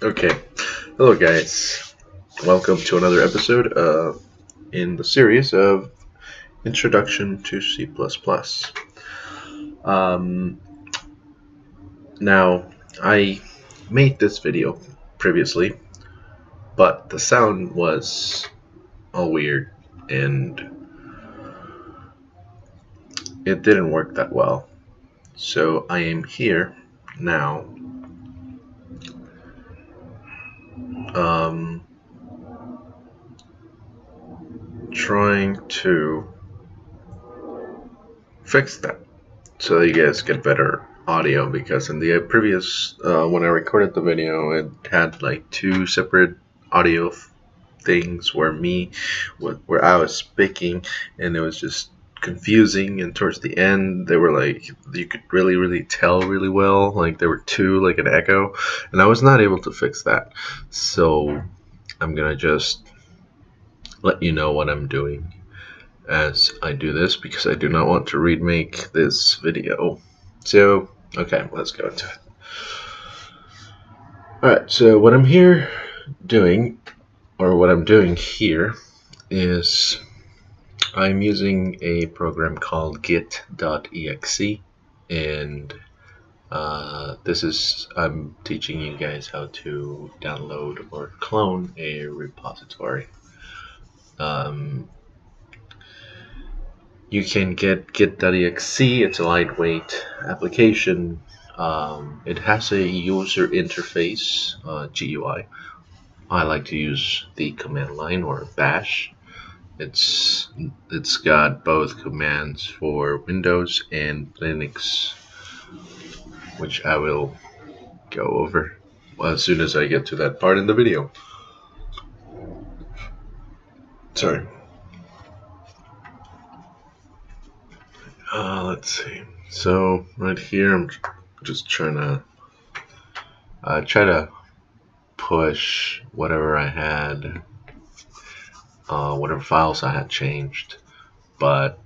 Okay, hello guys. Welcome to another episode in the series of Introduction to C++. Now, I made this video previously, but the sound was all weird and it didn't work that well. So I am here now trying to fix that so you guys get better audio, because in the previous when I recorded the video, it had like two separate audio things where I was speaking, and it was just confusing, and towards the end they were like, you could really tell really well, like there were two, like an echo, and I was not able to fix that. So I'm gonna just let you know what I'm doing as I do this, because I do not want to remake this video. So, okay, let's go into it. Alright, so what I'm doing here is I'm using a program called Git.exe, and I'm teaching you guys how to download or clone a repository. You can get Git.exe. It's a lightweight application. It has a user interface, GUI. I like to use the command line or bash. It's got both commands for Windows and Linux, which I will go over as soon as I get to that part in the video. Sorry. Let's see. So right here, I'm just trying to push whatever I had, whatever files I had changed. But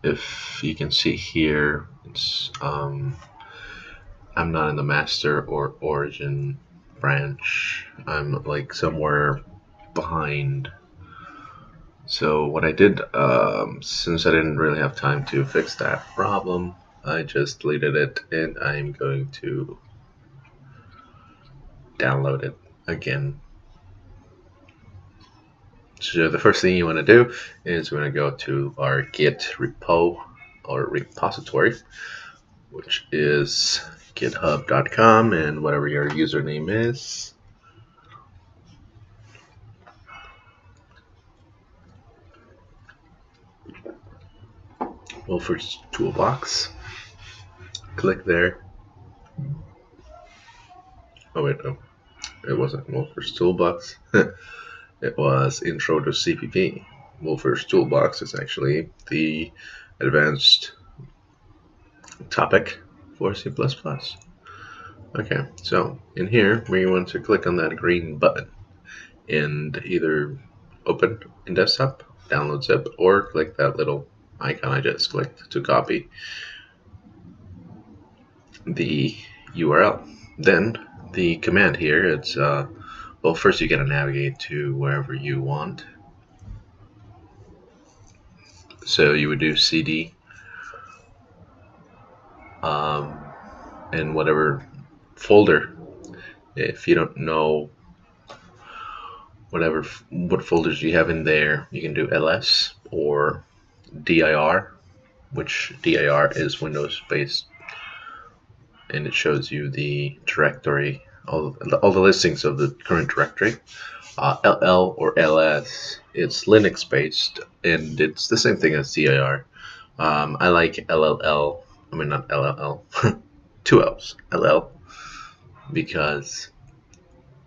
if you can see here, it's I'm not in the master or origin branch. I'm like somewhere behind. So what I did, since I didn't really have time to fix that problem, I just deleted it, and I'm going to download it again. So the first thing you want to do is we're going to go to our Git repo or repository, which is github.com, and whatever your username is. Wolfer's Toolbox. Click there. Oh wait, no, it wasn't Wolfer's Toolbox. It was IntroToCpp. Wolfer's Toolbox is actually the advanced topic for C++. Okay, so in here we want to click on that green button and either open in desktop, download zip, or click that little icon I just clicked to copy the URL. Then the command here, it's well, first you gotta navigate to wherever you want. So you would do cd in whatever folder. If you don't know what folders you have in there, you can do ls or dir, which dir is Windows based, and it shows you the directory, all the listings of the current directory. ll or ls, it's Linux based, and it's the same thing as dir. I like LLL, I mean not LLL, two L's, LL, because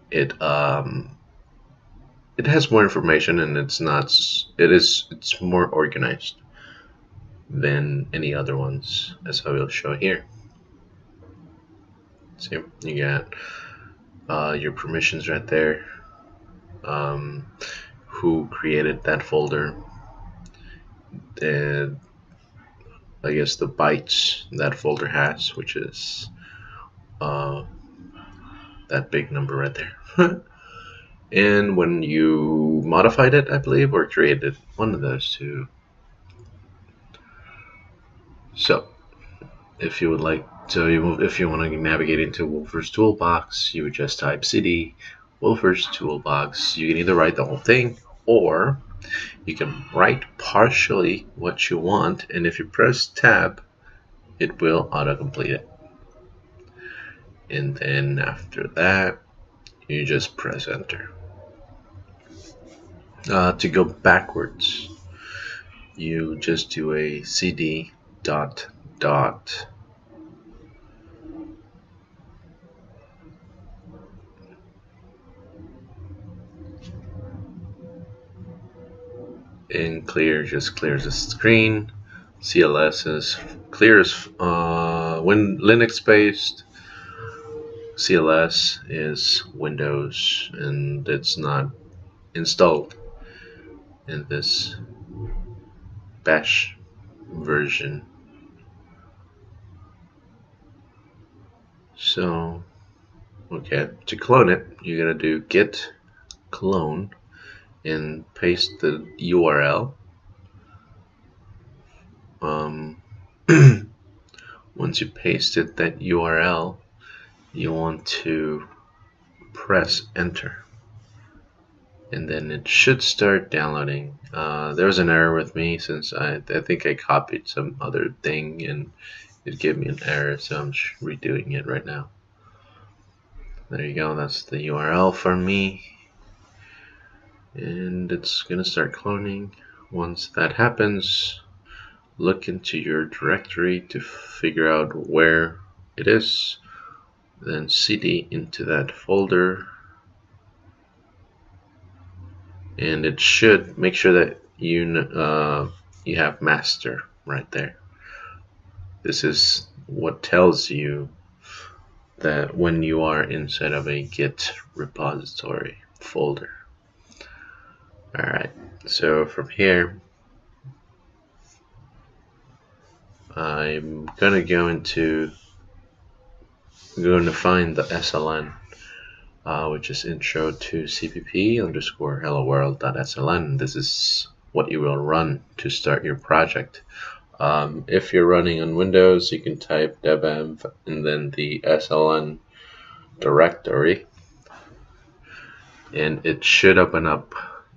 it has more information, and it's more organized than any other ones, as I will show here. See, you got your permissions right there, who created that folder, and I guess the bytes that folder has, which is that big number right there. And when you modified it, I believe, or created one of those two. So if you would like to, if you want to navigate into Wolfer's Toolbox, you would just type cd Wolfer's Toolbox. You can either write the whole thing, or you can write partially what you want, and if you press tab, it will autocomplete it. And then after that, you just press enter. To go backwards, you just do a cd dot dot and clear just clears the screen. CLS is clears when Linux based. CLS is Windows, and it's not installed in this bash version. So okay, to clone it, you're gonna do Git Clone and paste the URL. Once you pasted that URL, you want to press enter, and then it should start downloading. There was an error with me since I think I copied some other thing and it gave me an error, so I'm redoing it right now. There you go, that's the URL for me, and it's gonna start cloning. Once that happens, look into your directory to figure out where it is, then cd into that folder, and it should make sure that you have master right there. This is what tells you that when you are inside of a Git repository folder. Alright, so from here I'm gonna going to find the SLN, which is IntroToCpp underscore hello world.sln. This is what you will run to start your project. If you're running on Windows, you can type devenv and then the SLN directory, and it should open up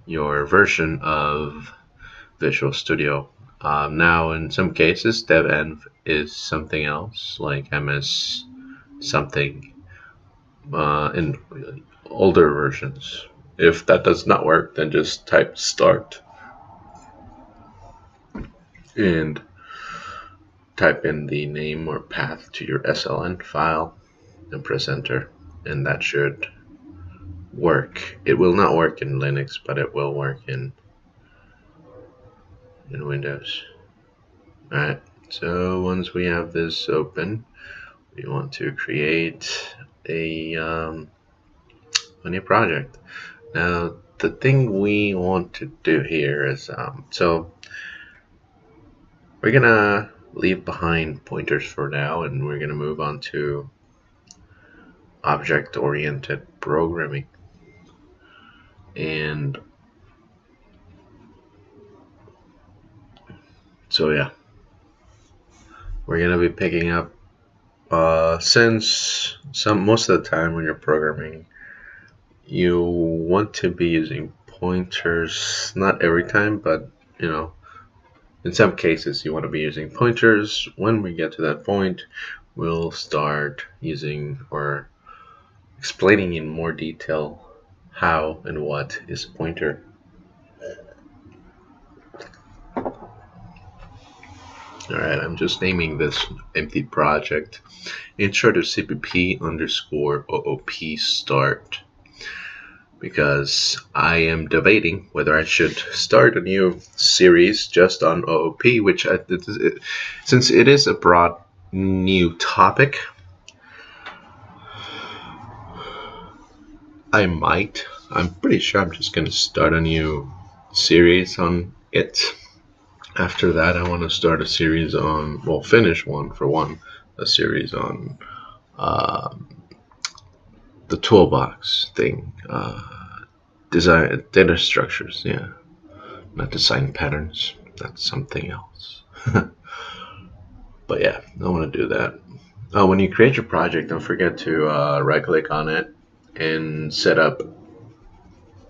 your version of Visual Studio. Now, in some cases, devenv is something else, like ms something in older versions. If that does not work, then just type start and type in the name or path to your SLN file and press enter, and that should work. It will not work in Linux, but it will work in Windows. Alright, so once we have this open, we want to create a new project. Now, the thing we want to do here is so we're gonna leave behind pointers for now, and we're gonna move on to object-oriented programming. And so yeah, we're gonna be picking up since most of the time when you're programming, you want to be using pointers. Not every time, but you know, in some cases you want to be using pointers. When we get to that point, we'll start using or explaining in more detail how and what is a pointer. Alright, I'm just naming this empty project IntroToCpp underscore OOP start, because I am debating whether I should start a new series just on OOP, which since it is a broad new topic, I'm pretty sure I'm just going to start a new series on it. After that, I want to start a series on, well, finish a series on the toolbox thing. Design data structures, yeah, not design patterns. That's something else. But yeah, I want to do that. When you create your project, don't forget to right-click on it and set up,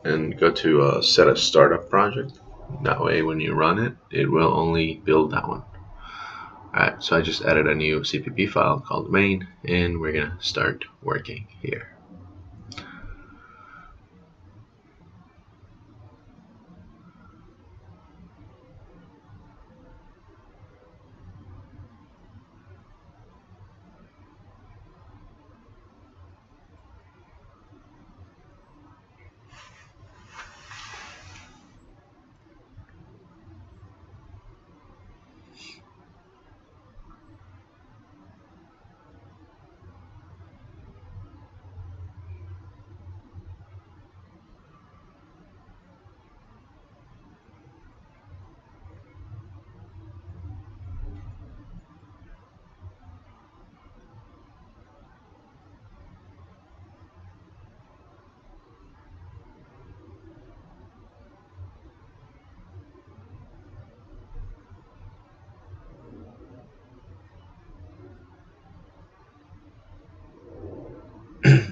and go to set a startup project. That way, when you run it, it will only build that one. Alright, so I just added a new CPP file called main, and we're gonna start working here.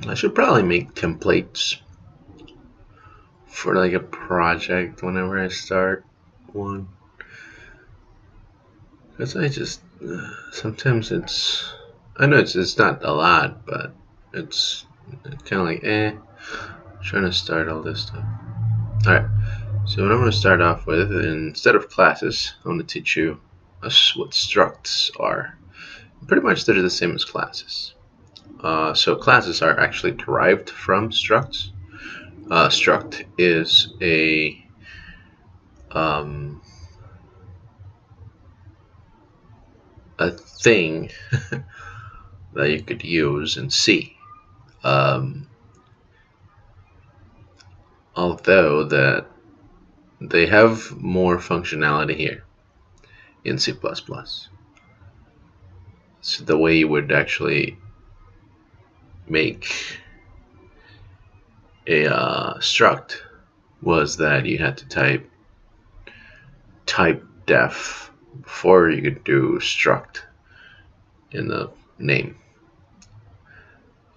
I should probably make templates for like a project whenever I start one, because I just sometimes I know it's not a lot, but it's kind of like trying to start all this stuff. Alright, so what I'm going to start off with, instead of classes, I'm going to teach you what structs are. Pretty much they're the same as classes. So classes are actually derived from structs. Struct is a thing that you could use in C. Although that they have more functionality here in C++. So the way you would actually make a struct was that you had to type def before you could do struct in the name,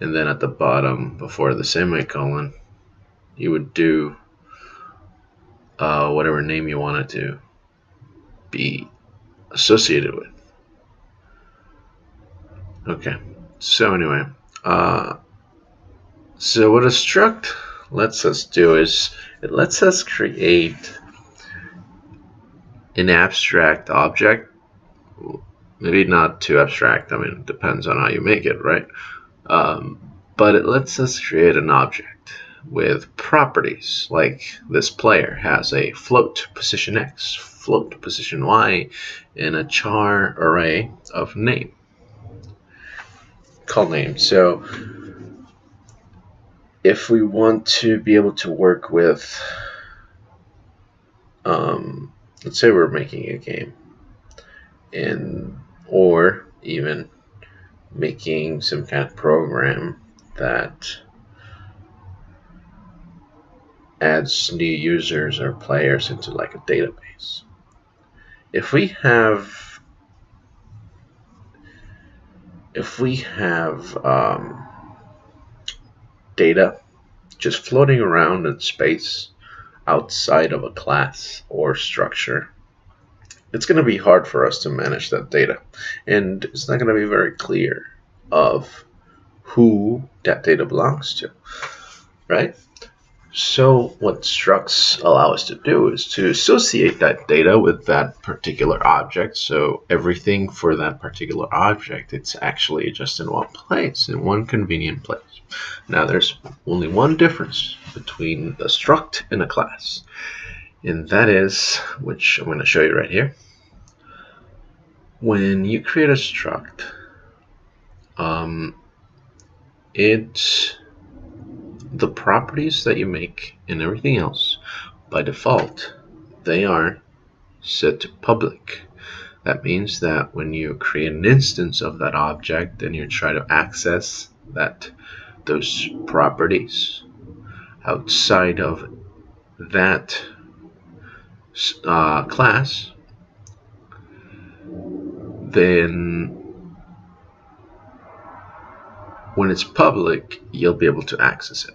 and then at the bottom before the semicolon you would do whatever name you wanted to be associated with. Okay, so anyway, so what a struct lets us do is it lets us create an abstract object. Maybe not too abstract, I mean, it depends on how you make it, right? But it lets us create an object with properties, like this player has a float position X, float position Y, and a char array of name, called name. So if we want to be able to work with, let's say we're making a game, or even making some kind of program that adds new users or players into like a database. If we have data just floating around in space outside of a class or structure, it's going to be hard for us to manage that data, and it's not going to be very clear of who that data belongs to, right? So what structs allow us to do is to associate that data with that particular object. So everything for that particular object, it's actually just in one place, in one convenient place. Now there's only one difference between a struct and a class, and that is, which I'm going to show you right here. When you create a struct, the properties that you make and everything else, by default, they are set to public. That means that when you create an instance of that object and you try to access that those properties outside of that class, then when it's public, you'll be able to access it.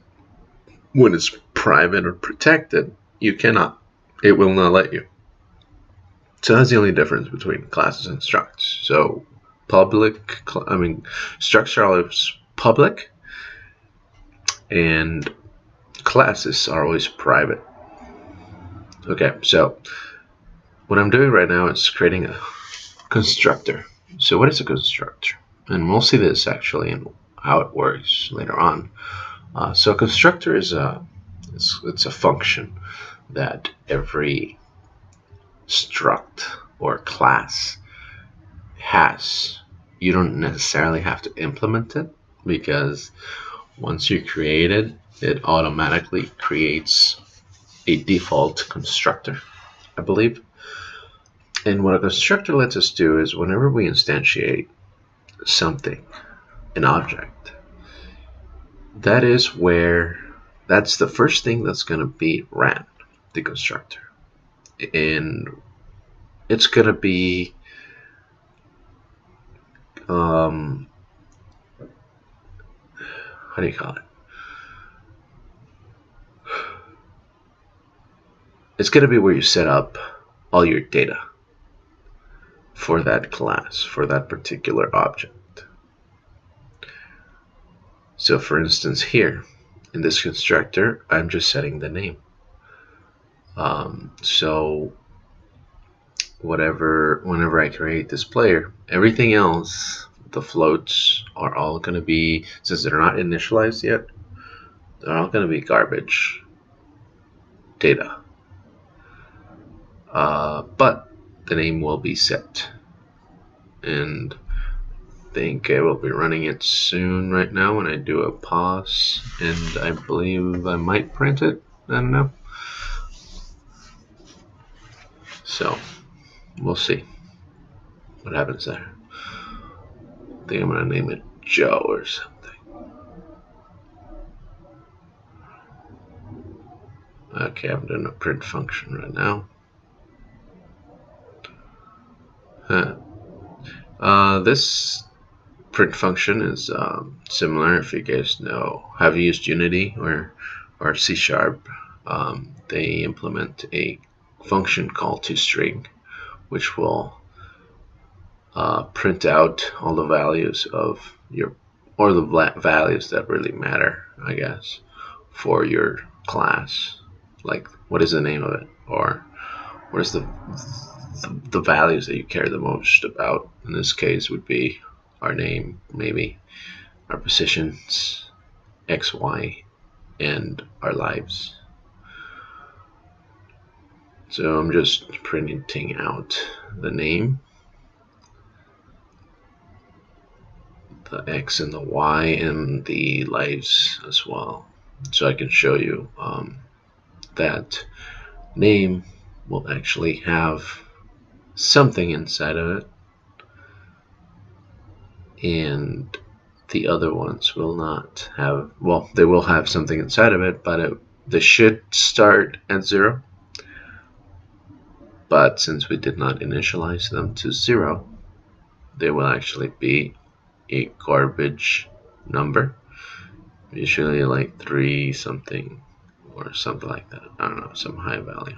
When it's private or protected, you cannot. It will not let you. So that's the only difference between classes and structs. So structs are always public, and classes are always private. Okay, so what I'm doing right now is creating a constructor. So what is a constructor? And we'll see this actually in how it works later on. So a constructor is it's a function that every struct or class has. You don't necessarily have to implement it, because once you create it, it automatically creates a default constructor, I believe. And what a constructor lets us do is whenever we instantiate something, an object, that's the first thing that's going to be ran, the constructor. And it's going to be how do you call it? It's going to be where you set up all your data for that class, for that particular object. So for instance here, in this constructor, I'm just setting the name. So whenever I create this player, everything else, the floats are all going to be, since they're not initialized yet, they're all going to be garbage data. But the name will be set, and I think I will be running it soon right now when I do a pause, and I believe I might print it. I don't know. So we'll see what happens there. I think I'm going to name it Joe or something. Okay, I'm doing a print function right now. This print function is similar. If you guys have used Unity or C#, they implement a function called toString, which will print out all the values of the values that really matter, I guess, for your class. Like, what is the name of it, or what is the values that you care the most about. In this case would be our name, maybe our positions, X, Y, and our lives. So I'm just printing out the name, the X and the Y, and the lives as well, so I can show you that name will actually have something inside of it, and the other ones will not have. Well, they will have something inside of it, but they should start at 0. But since we did not initialize them to 0, they will actually be a garbage number, usually like 3 something or something like that. I don't know, some high value.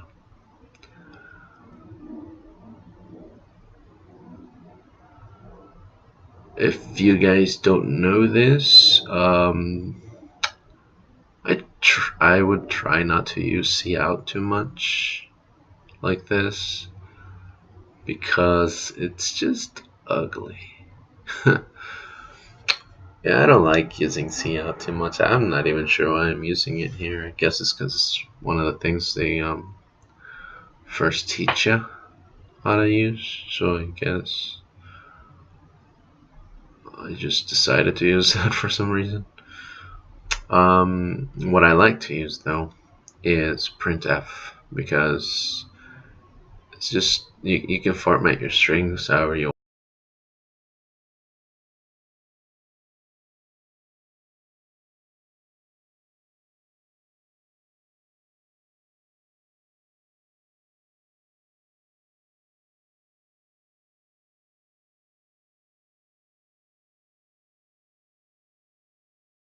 If you guys don't know this, I would try not to use cout too much like this, because it's just ugly. Yeah, I don't like using cout too much. I'm not even sure why I'm using it here. I guess it's because it's one of the things they first teach you how to use. So I guess I just decided to use that for some reason. What I like to use though is printf, because it's just you can format your strings however you